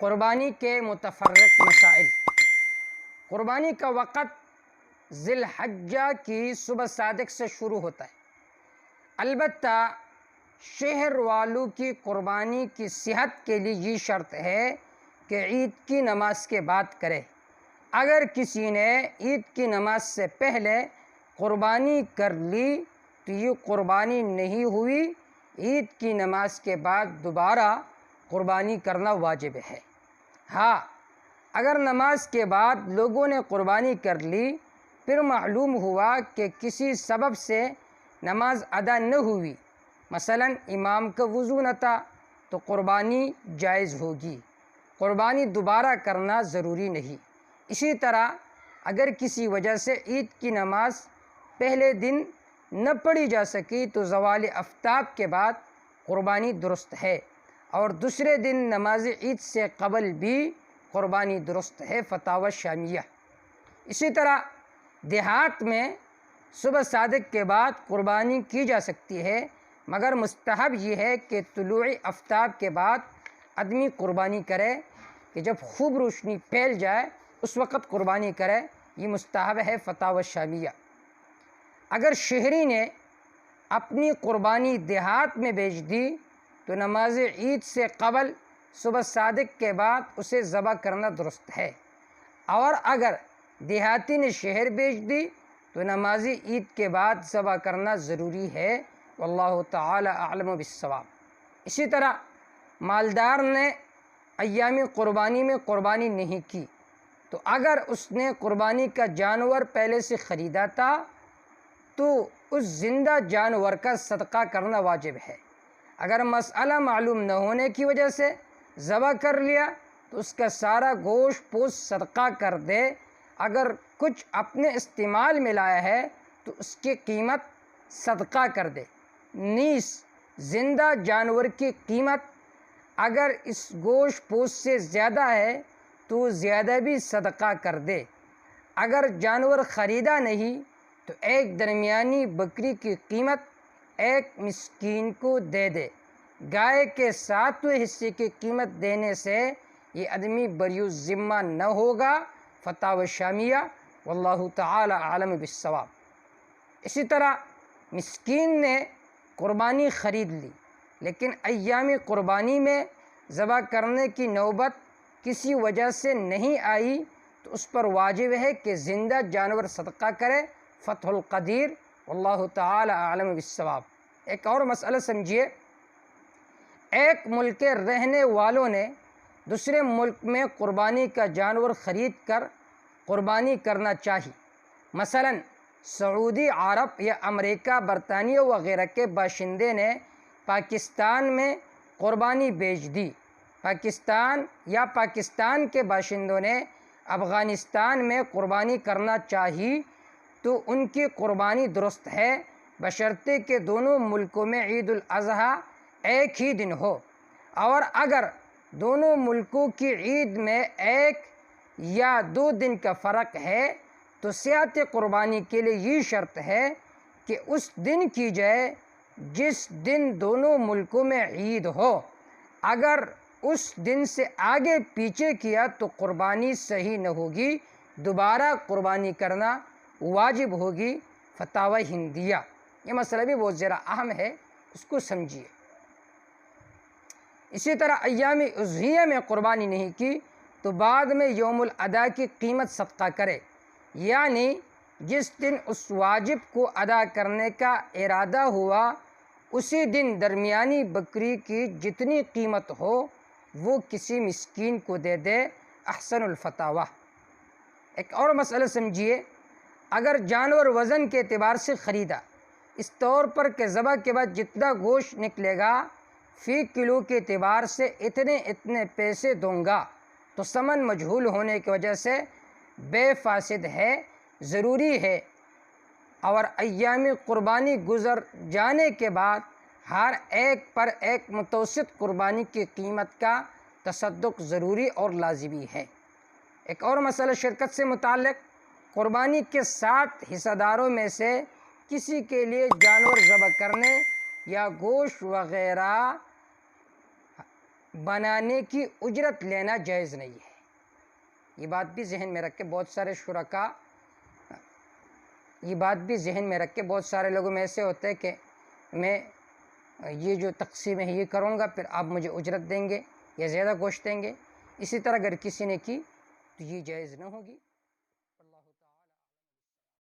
قربانی کے متفرق مسائل۔ قربانی کا وقت ذی الحجہ کی صبح صادق سے شروع ہوتا ہے، البتہ شہر والوں کی قربانی کی صحت کے لیے یہ شرط ہے کہ عید کی نماز کے بعد کرے۔ اگر کسی نے عید کی نماز سے پہلے قربانی کر لی تو یہ قربانی نہیں ہوئی، عید کی نماز کے بعد دوبارہ قربانی کرنا واجب ہے۔ ہاں، اگر نماز کے بعد لوگوں نے قربانی کر لی، پھر معلوم ہوا کہ کسی سبب سے نماز ادا نہ ہوئی، مثلا امام کا وضو نہ تھا، تو قربانی جائز ہوگی، قربانی دوبارہ کرنا ضروری نہیں۔ اسی طرح اگر کسی وجہ سے عید کی نماز پہلے دن نہ پڑھی جا سکی تو زوال آفتاب کے بعد قربانی درست ہے، اور دوسرے دن نماز عید سے قبل بھی قربانی درست ہے، فتاوی شامیہ۔ اسی طرح دیہات میں صبح صادق کے بعد قربانی کی جا سکتی ہے، مگر مستحب یہ ہے کہ طلوع آفتاب کے بعد آدمی قربانی کرے، کہ جب خوب روشنی پھیل جائے اس وقت قربانی کرے، یہ مستحب ہے، فتاوی شامیہ۔ اگر شہری نے اپنی قربانی دیہات میں بیچ دی تو نماز عید سے قبل صبح صادق کے بعد اسے ذبح کرنا درست ہے، اور اگر دیہاتی نے شہر بیچ دی تو نماز عید کے بعد ذبح کرنا ضروری ہے، واللہ تعالی اعلم بالصواب۔ اسی طرح مالدار نے ایام قربانی میں قربانی نہیں کی تو اگر اس نے قربانی کا جانور پہلے سے خریدا تھا تو اس زندہ جانور کا صدقہ کرنا واجب ہے۔ اگر مسئلہ معلوم نہ ہونے کی وجہ سے ذبح کر لیا تو اس کا سارا گوشت پوست صدقہ کر دے۔ اگر کچھ اپنے استعمال میں لایا ہے تو اس کی قیمت صدقہ کر دے، نیز زندہ جانور کی قیمت اگر اس گوشت پوست سے زیادہ ہے تو زیادہ بھی صدقہ کر دے۔ اگر جانور خریدا نہیں تو ایک درمیانی بکری کی قیمت ایک مسکین کو دے دے۔ گائے کے 7ویں حصے کی قیمت دینے سے یہ آدمی بری الذمہ نہ ہوگا، فتاوی شامیہ، واللہ تعالی عالم بالصواب۔ اسی طرح مسکین نے قربانی خرید لی لیکن ایام قربانی میں ذبح کرنے کی نوبت کسی وجہ سے نہیں آئی تو اس پر واجب ہے کہ زندہ جانور صدقہ کرے، فتح القدیر، واللہ تعالی اعلم بالصواب۔ ایک اور مسئلہ سمجھیے، ایک ملک کے رہنے والوں نے دوسرے ملک میں قربانی کا جانور خرید کر قربانی کرنا چاہی، مثلا سعودی عرب یا امریکہ، برطانیہ وغیرہ کے باشندے نے پاکستان میں قربانی بیچ دی، پاکستان کے باشندوں نے افغانستان میں قربانی کرنا چاہی تو ان کی قربانی درست ہے، بشرطے کہ دونوں ملکوں میں عید الاضحیٰ ایک ہی دن ہو، اور اگر دونوں ملکوں کی عید میں 1 یا 2 دن کا فرق ہے تو صحت قربانی کے لیے یہ شرط ہے کہ اس دن کی جائے جس دن دونوں ملکوں میں عید ہو۔ اگر اس دن سے آگے پیچھے کیا تو قربانی صحیح نہ ہوگی، دوبارہ قربانی کرنا واجب ہوگی، فتاوی ہندیہ۔ یہ مسئلہ بھی بہت ذرا اہم ہے، اس کو سمجھیے۔ اسی طرح ایام اضحیہ میں قربانی نہیں کی تو بعد میں یوم الادا کی قیمت صدقہ کرے، یعنی جس دن اس واجب کو ادا کرنے کا ارادہ ہوا اسی دن درمیانی بکری کی جتنی قیمت ہو وہ کسی مسکین کو دے دے، احسن الفتاوی۔ ایک اور مسئلہ سمجھیے، اگر جانور وزن کے اعتبار سے خریدا، اس طور پر کہ ذبح کے بعد جتنا گوشت نکلے گا فی کلو کے اعتبار سے اتنے پیسے دوں گا، تو ثمن مجہول ہونے کی وجہ سے بے فاسد ہے، ضروری ہے، اور ایام قربانی گزر جانے کے بعد ہر ایک پر ایک متوسط قربانی کی قیمت کا تصدق ضروری اور لازمی ہے۔ ایک اور مسئلہ شرکت سے متعلق، قربانی کے 7 حصہ داروں میں سے کسی کے لیے جانور ذبح کرنے یا گوشت وغیرہ بنانے کی اجرت لینا جائز نہیں ہے۔ یہ بات بھی ذہن میں رکھ کے بہت سارے شرکاء بہت سارے لوگوں میں ایسے ہوتے ہیں کہ میں یہ جو تقسیم ہے یہ کروں گا، پھر آپ مجھے اجرت دیں گے یا زیادہ گوشت دیں گے۔ اسی طرح اگر کسی نے کی تو یہ جائز نہ ہوگی۔